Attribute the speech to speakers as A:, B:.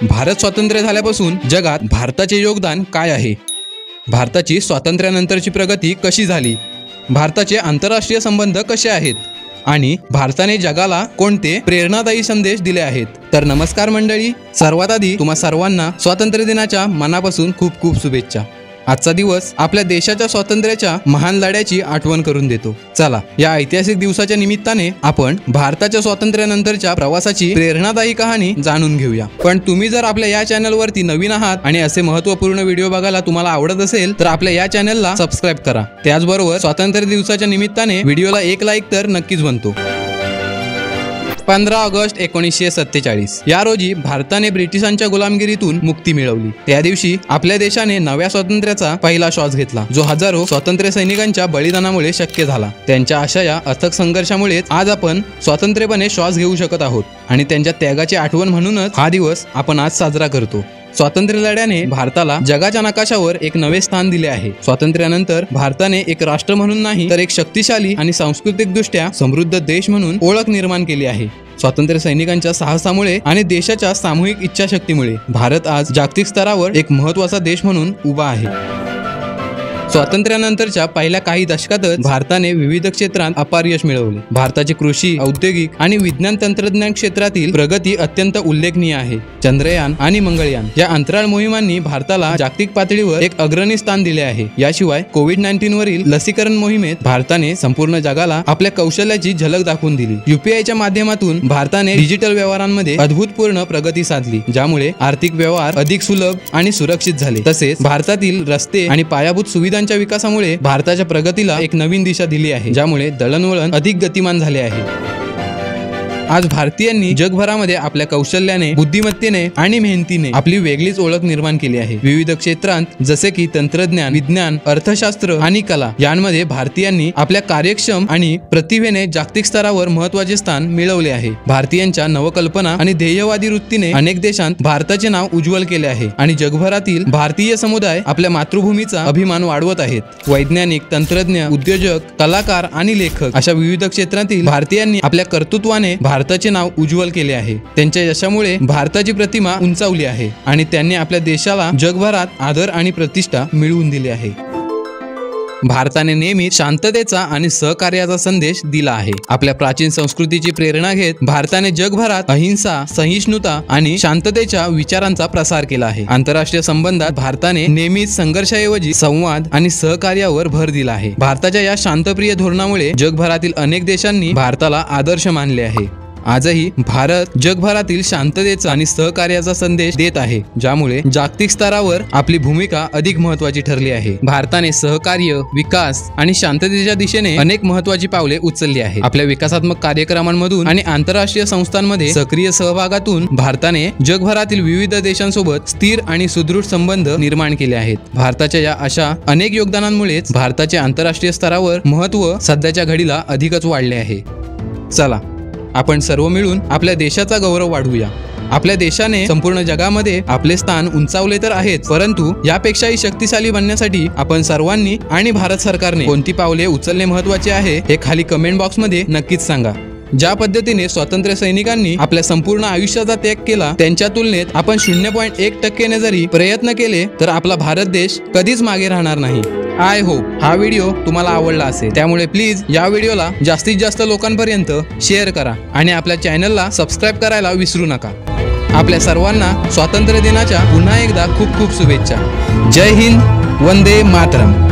A: भारत स्वातंत्र्य झाल्यापासून जगात भारताचे योगदान काय आहे? भारताची स्वातंत्र्यानंतरची प्रगती कशी झाली? भारताचे आंतरराष्ट्रीय संबंध कसे आहेत? आणि भारताने जगाला कोणते प्रेरणादायी संदेश दिले आहेत? तर नमस्कार मंडळी, सर्वात आधी तुम्हा सर्वांना स्वातंत्र्य दिनाच्या मनापासून खूप खूप शुभेच्छा। आजचा दिवस आपल्या देशाच्या स्वातंत्र्याच्या महान लढ्याची आठवण करून देतो। चला, या ऐतिहासिक दिवसाच्या निमित्ताने आपण भारताच्या स्वातंत्र्यानंतरच्या प्रवासाची प्रेरणादायी कहाणी जाणून घेऊया। पण तुम्ही जर आपल्या या चॅनलवरती नवीन आहात आणि असे महत्त्वपूर्ण व्हिडिओ बघायला तुम्हाला आवडत असेल तर आपल्या या चॅनलला सबस्क्राइब करा। त्याचबरोबर स्वातंत्र्य दिवसाच्या निमित्ताने व्हिडिओला एक लाईक तर नक्कीच बनतो। 15 ऑगस्ट 1947 या रोजी भारताने ब्रिटिशांच्या गुलामगिरीतून मुक्ती मिळवली। त्या दिवशी आपल्या देशाने नव्या स्वातंत्र्याचा पहिला श्वास घेतला, जो हजारो स्वातंत्र्य सैनिकांच्या बलिदानामुळे शक्य झाला। त्यांच्या अशा या अथक संघर्षामुळेच आज आपण स्वातंत्र्यपणे श्वास घेऊ शकत आहोत आणि त्यांच्या त्यागाची आठवण म्हणूनच हा दिवस आपण आज साजरा करतो। स्वातंत्र्य लढ्याने भारताला जगाच्या नकाशावर एक नवे स्थान दिले आहे। स्वातंत्र्यानंतर भारताने एक राष्ट्र म्हणून नाही तर एक शक्तिशाली आणि सांस्कृतिकदृष्ट्या समृद्ध देश म्हणून ओळख निर्माण केली आहे। स्वातंत्र्य सैनिकांच्या साहसामुळे आणि देशाच्या सामूहिक इच्छाशक्तीमुळे भारत आज जागतिक स्तरावर एक महत्त्वाचा देश म्हणून उभा आहे। स्वातंत्र्यानंतरच्या पहिल्या काही दशकातच भारताने विविध क्षेत्रात अपार यश मिळवले। भारताची कृषी, औद्योगिक आणि विज्ञान तंत्रज्ञान क्षेत्रातील प्रगती अत्यंत उल्लेखनीय आहे। चंद्रयान आणि मंगळयान या अंतराळ मोहिमांनी भारताला जागतिक पातळीवर एक अग्रणी स्थान दिले आहे। याशिवाय कोविड-19 वरील लसीकरण मोहिमेत भारताने संपूर्ण जगाला आपल्या कौशल्याची झलक दाखवून दिली। UPIच्या माध्यमातून भारताने डिजिटल व्यवहारांमध्ये अद्भुतपूर्ण प्रगती साधली, ज्यामुळे आर्थिक व्यवहार अधिक सुलभ आणि सुरक्षित झाले। तसेच भारतातील रस्ते आणि पायाभूत सुविधा विकासामुळे भारताच्या प्रगतीला एक नवीन दिशा दिली आहे, ज्यामुळे दळणवळण अधिक गतिमान झाले आहे। आज भारतीयांनी जगभरामध्ये आपल्या कौशल्याने, बुद्धिमत्तेने आणि मेहनतीने आपली वेगळीच ओळख निर्माण केली आहे। विविध क्षेत्रांत जसे की तंत्रज्ञान, विज्ञान, अर्थशास्त्र आणि कला यांमध्ये भारतीयांनी आपल्या कार्यक्षम आणि प्रतिभेने जागतिक स्तरावर महत्त्वाचे स्थान मिळवले आहे। भारतीयांच्या नवकल्पना आणि ध्येयवादी वृत्तीने अनेक देशांत भारताचे नाव उज्ज्वल केले आहे आणि जगभरातील भारतीय समुदाय आपल्या मातृभूमीचा अभिमान वाढवत आहेत। वैज्ञानिक, तंत्रज्ञ, उद्योजक, कलाकार आणि लेखक अशा विविध क्षेत्रातील भारतीयांनी आपल्या कर्तृत्वाने भारताचे नाव उज्ज्वल केले आहे। त्यांच्या यशामुळे भारताची प्रतिमा उंचावली आहे आणि त्यांनी आपल्या देशाला जगभरात आदर आणि प्रतिष्ठा मिळवून दिली आहे। भारताने नेहमी शांततेचा आणि सहकार्याचा संदेश दिला आहे। आपल्या प्राचीन संस्कृतीची प्रेरणा घेत भारताने जगभरात अहिंसा, सहिष्णुता आणि शांततेच्या विचारांचा प्रसार केला आहे। आंतरराष्ट्रीय संबंधात भारताने नेहमीच संघर्षाऐवजी संवाद आणि सहकार्यावर भर दिला आहे। भारताच्या या शांतप्रिय धोरणामुळे जगभरातील अनेक देशांनी भारताला आदर्श मानले आहे। आजही भारत जगभरातील शांततेचा आणि सहकार्याचा संदेश देत आहे, ज्यामुळे जागतिक स्तरावर आपली भूमिका अधिक महत्त्वाची ठरली आहे। भारताने सहकार्य, विकास आणि शांततेच्या दिशेने अनेक महत्त्वाची पावले उचलली आहेत। आपल्या विकासात्मक कार्यक्रमांमधून आणि आंतरराष्ट्रीय संस्थांमध्ये सक्रिय सहभागातून भारताने जगभरातील विविध देशांसोबत स्थिर आणि सुदृढ संबंध निर्माण केले आहेत। भारताच्या या अशा अनेक योगदानांमुळेच भारताचे आंतरराष्ट्रीय स्तरावर महत्त्व सध्याच्या घडीला अधिकच वाढले आहे। चला, आपण सर्व मिळून आपल्या देशाचा गौरव वाढवूया। आपल्या देशाने संपूर्ण जगामध्ये आपले स्थान उंचावले तर आहेच, परंतु यापेक्षाही शक्तिशाली बनण्यासाठी आपण सर्वांनी आणि भारत सरकारने कोणती पावले उचलणे महत्त्वाचे आहे हे खाली कमेंट बॉक्समध्ये नक्कीच सांगा। ज्या पद्धतीने स्वातंत्र्य सैनिकांनी आपल्या संपूर्ण आयुष्याचा त्याग केला, त्यांच्या तुलनेत आपण 0.1% जरी प्रयत्न केले तर आपला भारत देश कधीच मागे राहणार नाही। आय होप हा व्हिडिओ तुम्हाला आवडला असेल, त्यामुळे प्लीज या व्हिडिओला जास्तीत जास्त लोकांपर्यंत शेअर करा आणि आपल्या चॅनलला सबस्क्राइब करायला विसरू नका। आपल्या सर्वांना स्वातंत्र्य दिनाच्या पुन्हा एकदा खूप खूप शुभेच्छा। जय हिंद, वंदे मातरम।